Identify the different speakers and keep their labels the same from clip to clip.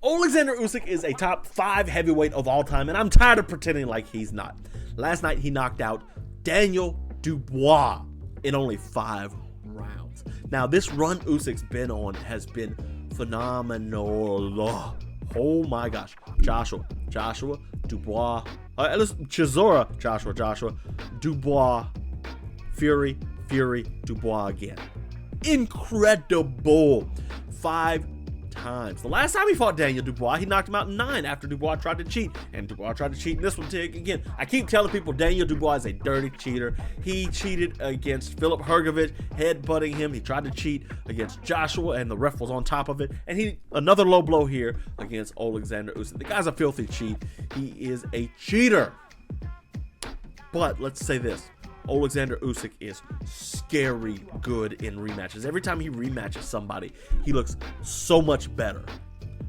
Speaker 1: Oleksandr Usyk is a top 5 heavyweight of all time, and I'm tired of pretending like he's not. Last night, he knocked out Daniel Dubois in only 5 rounds. Now, this run Usyk's been on has been phenomenal. Oh my gosh. Joshua, Dubois, Chisora, Joshua, Dubois, Fury, Dubois again. Incredible. 5 times. The last time he fought Daniel Dubois, he knocked him out in 9 after Dubois tried to cheat. And Dubois tried to cheat in this one too. Again, I keep telling people Daniel Dubois is a dirty cheater. He cheated against Filip Hrgovic, headbutting him. He tried to cheat against Joshua, and the ref was on top of it. And another low blow here against Oleksandr Usyk. The guy's a filthy cheat. He is a cheater. But let's say this. Oleksandr Usyk is scary good in rematches. Every time he rematches somebody, he looks so much better.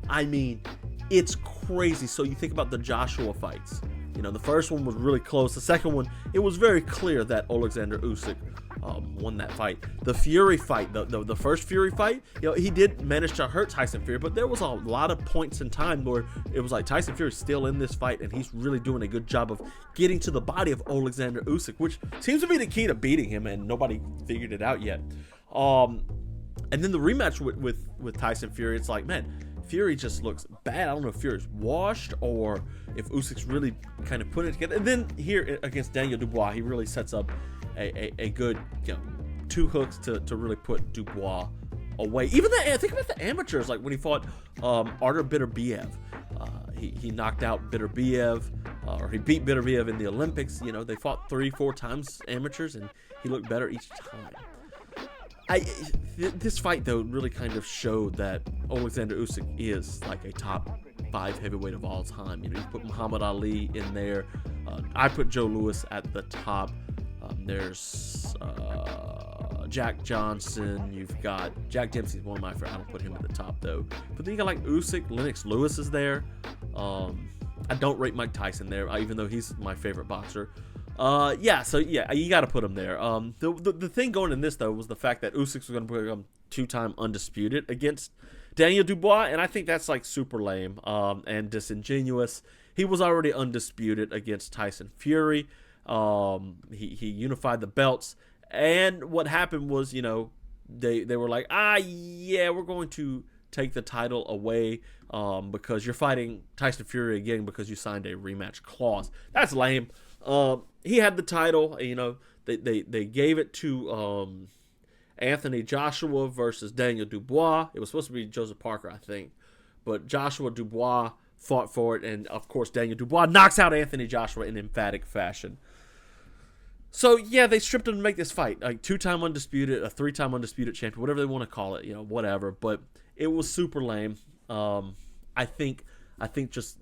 Speaker 1: I mean, it's crazy. So you think about the Joshua fights. You know, the first one was really close. The second one, it was very clear that Oleksandr Usyk won that fight. The Fury fight, the first Fury fight, you know, he did manage to hurt Tyson Fury, but there was a lot of points in time where it was like Tyson Fury's still in this fight, and he's really doing a good job of getting to the body of Oleksandr Usyk, which seems to be the key to beating him, and nobody figured it out yet. And then the rematch with Tyson Fury, it's like, man, Fury just looks bad. I don't know if Fury's washed or if Usyk's really kind of putting it together. And then here against Daniel Dubois, he really sets up a good, you know, 2 hooks to really put Dubois away. Even think about the amateurs, like when he fought Artur Beterbiev. He knocked out Beterbiev, or he beat Beterbiev in the Olympics. You know, they fought 3-4 times amateurs, and he looked better each time. This fight, though, really kind of showed that Oleksandr Usyk is like a top 5 heavyweight of all time. You know, you put Muhammad Ali in there. I put Joe Louis at the top. There's Jack Johnson. You've got Jack Dempsey's one of my favorites. I don't put him at the top, though. But then you got like Usyk. Lennox Lewis is there. I don't rate Mike Tyson there, even though he's my favorite boxer. So you got to put him there. The thing going in this, though, was the fact that Usyk was going to become 2-time undisputed against Daniel Dubois, and I think that's like super lame and disingenuous. He was already undisputed against Tyson Fury. He unified the belts, and what happened was, you know, they were like, we're going to take the title away because you're fighting Tyson Fury again because you signed a rematch clause. That's lame. He had the title, you know, they gave it to Anthony Joshua versus Daniel Dubois. It was supposed to be Joseph Parker, I think, but Joshua Dubois fought for it, and of course Daniel Dubois knocks out Anthony Joshua in emphatic fashion. So yeah, they stripped him to make this fight, like 2-time undisputed, a 3-time undisputed champion, whatever they want to call it, you know, whatever. But it was super lame. I think just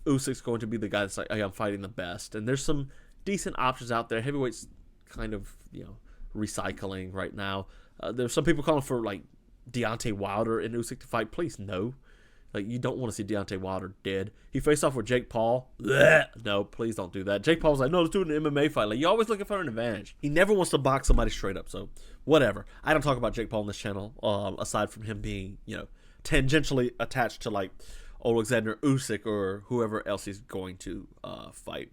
Speaker 1: Usyk's going to be the guy that's like, I'm fighting the best, and there's some decent options out there. Heavyweight's kind of, you know, recycling right now. There's some people calling for like Deontay Wilder and Usyk to fight. Please, no. Like, you don't want to see Deontay Wilder dead. He faced off with Jake Paul. Blech. No, please don't do that. Jake Paul was like, no, let's do an MMA fight. Like, you're always looking for an advantage. He never wants to box somebody straight up, so whatever. I don't talk about Jake Paul on this channel, aside from him being, you know, tangentially attached to, like, Oleksandr Usyk or whoever else he's going to fight.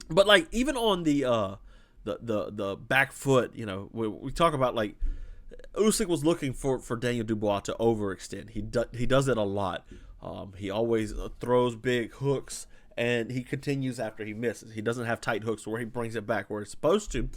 Speaker 1: But, like, even on the back foot, you know, we talk about, like, Usyk was looking for Daniel Dubois to overextend. He does it a lot. He always throws big hooks, and he continues after he misses. He doesn't have tight hooks where he brings it back where it's supposed to.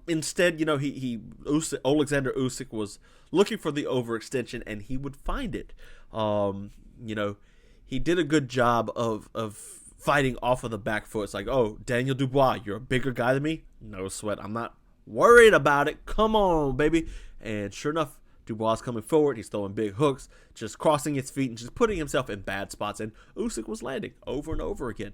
Speaker 1: Instead, you know, Oleksandr Usyk was looking for the overextension, and he would find it. You know, he did a good job of fighting off of the back foot. It's like, oh, Daniel Dubois, you're a bigger guy than me? No sweat. I'm not worried about it. Come on, baby. And sure enough, Dubois coming forward. He's throwing big hooks, just crossing his feet and just putting himself in bad spots. And Usyk was landing over and over again.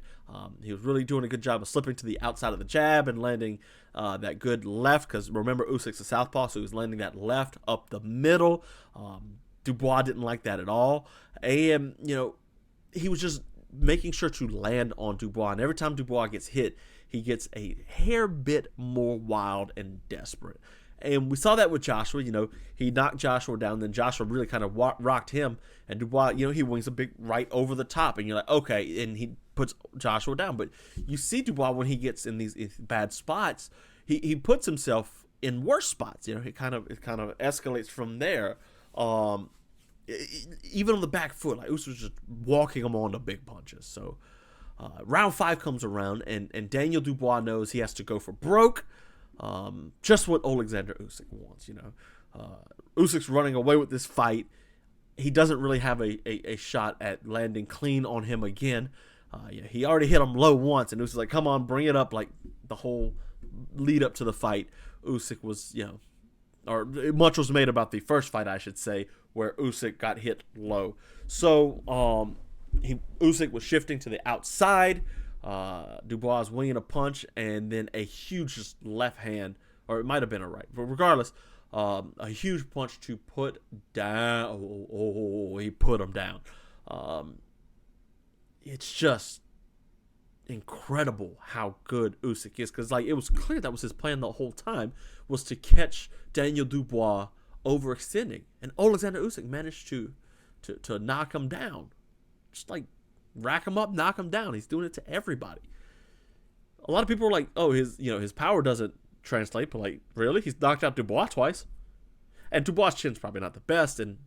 Speaker 1: He was really doing a good job of slipping to the outside of the jab and landing that good left. Because remember, Usyk's a southpaw, so he was landing that left up the middle. Dubois didn't like that at all. And, you know, he was just making sure to land on Dubois. And every time Dubois gets hit, he gets a hair bit more wild and desperate. And we saw that with Joshua. He knocked Joshua down, then Joshua really kind of rocked him. And Dubois, he wings a big right over the top. And you're like, okay. And he puts Joshua down. But you see Dubois when he gets in these bad spots, he puts himself in worse spots. It kind of escalates from there. Even on the back foot, like Usyk was just walking him on to big punches. So round 5 comes around, and Daniel Dubois knows he has to go for broke. Just what Oleksandr Usyk wants, Usyk's running away with this fight. He doesn't really have a shot at landing clean on him again. He already hit him low once, and Usyk's like, come on, bring it up. Like the whole lead up to the fight, Usyk was, or much was made about the first fight, I should say, where Usyk got hit low. So Usyk was shifting to the outside. Dubois was winging a punch, and then a huge just left hand, or it might have been a right, but regardless, a huge punch to put down. He put him down. It's just incredible how good Usyk is, because it was clear that was his plan the whole time, was to catch Daniel Dubois overextending, and Oleksandr Usyk managed to knock him down, just rack him up, knock him down. He's doing it to everybody. A lot of people are like, oh, his power doesn't translate, but really, he's knocked out Dubois twice, and Dubois' chin's probably not the best, and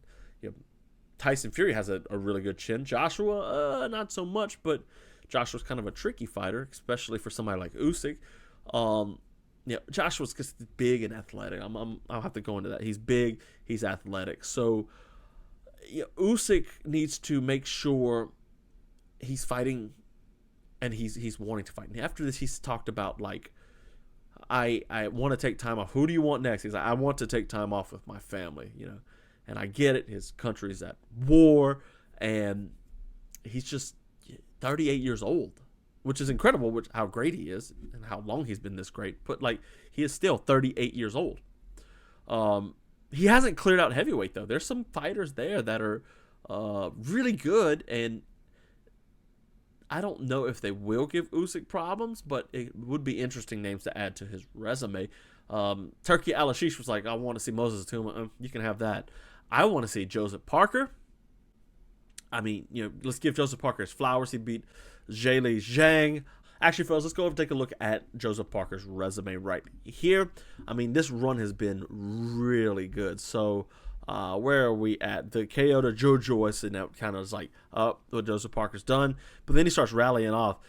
Speaker 1: Tyson Fury has a really good chin. Joshua, not so much, but Joshua's kind of a tricky fighter, especially for somebody like Usyk. Joshua's just big and athletic. I'll have to go into that. He's big, he's athletic. So Usyk needs to make sure he's fighting, and he's wanting to fight. And after this, he's talked about I want to take time off. Who do you want next? He's like, I want to take time off with my family, And I get it. His country's at war, and he's just 38 years old, which is incredible, how great he is and how long he's been this great. But he is still 38 years old. He hasn't cleared out heavyweight though. There's some fighters there that are really good, and I don't know if they will give Usyk problems, but it would be interesting names to add to his resume. Turki Al-Ashish was like, I want to see Moses Atuma. You can have that. I want to see Joseph Parker. I mean, let's give Joseph Parker his flowers. He beat Zhilei Zhang. Actually, fellas, let's go over and take a look at Joseph Parker's resume right here. I mean, this run has been really good. So, where are we at? The KO to Joe Joyce, and that kind of is what Joseph Parker's done. But then he starts rallying off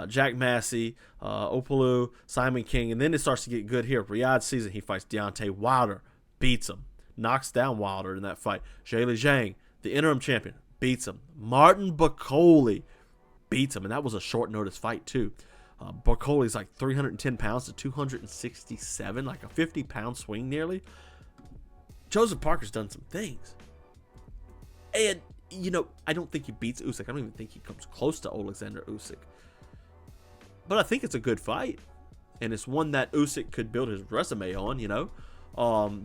Speaker 1: Jack Massey, Opalu, Simon King, and then it starts to get good here. Riyadh season, he fights Deontay Wilder, beats him, knocks down Wilder in that fight. Zhilei Zhang, the interim champion, beats him. Martin Bakole beats him, and that was a short notice fight too. Bakole's 310 pounds to 267, a 50-pound swing nearly. Joseph Parker's done some things, and I don't think he beats Usyk. I don't even think he comes close to Oleksandr Usyk, but I think it's a good fight, and it's one that Usyk could build his resume on.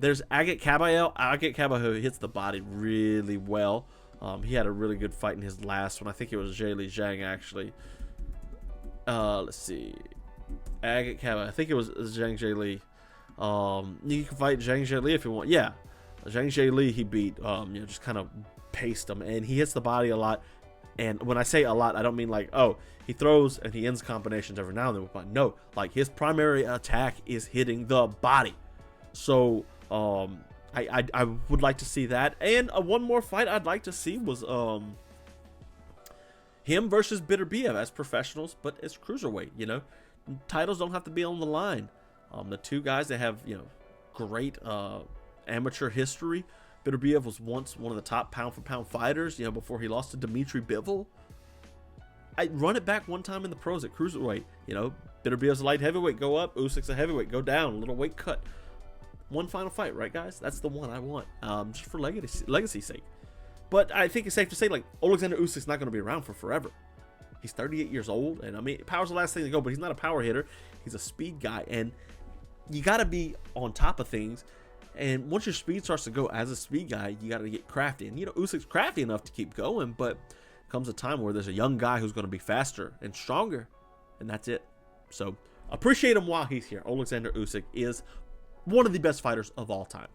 Speaker 1: There's Agit Kabayel. Agit Kabayel hits the body really well. He had a really good fight in his last one. I think it was Zhilei Zhang, actually. Let's see. Agit Kabayel. I think it was Zhang Zhilei. You can fight Zhang Zhilei if you want. Yeah. Zhang Zhilei, he beat. Just kind of paced him. And he hits the body a lot. And when I say a lot, I don't mean he throws and he ends combinations every now and then. But no, his primary attack is hitting the body. So, I would like to see that. And one more fight I'd like to see was him versus Bitterbiev as professionals, but as cruiserweight. Titles don't have to be on the line. The two guys that have great amateur history. Bitterbiev was once one of the top pound for pound fighters. Before he lost to Dmitry Bivol. I run it back one time in the pros at cruiserweight. Bitterbiev's a light heavyweight, go up. Usyk's a heavyweight, go down. A little weight cut. One final fight, right, guys? That's the one I want, just for legacy's sake. But I think it's safe to say, Oleksandr Usyk's not going to be around for forever. He's 38 years old, and I mean, power's the last thing to go, but he's not a power hitter. He's a speed guy, and you got to be on top of things. And once your speed starts to go as a speed guy, you got to get crafty. And Usyk's crafty enough to keep going, but comes a time where there's a young guy who's going to be faster and stronger, and that's it. So appreciate him while he's here. Oleksandr Usyk is one of the best fighters of all time.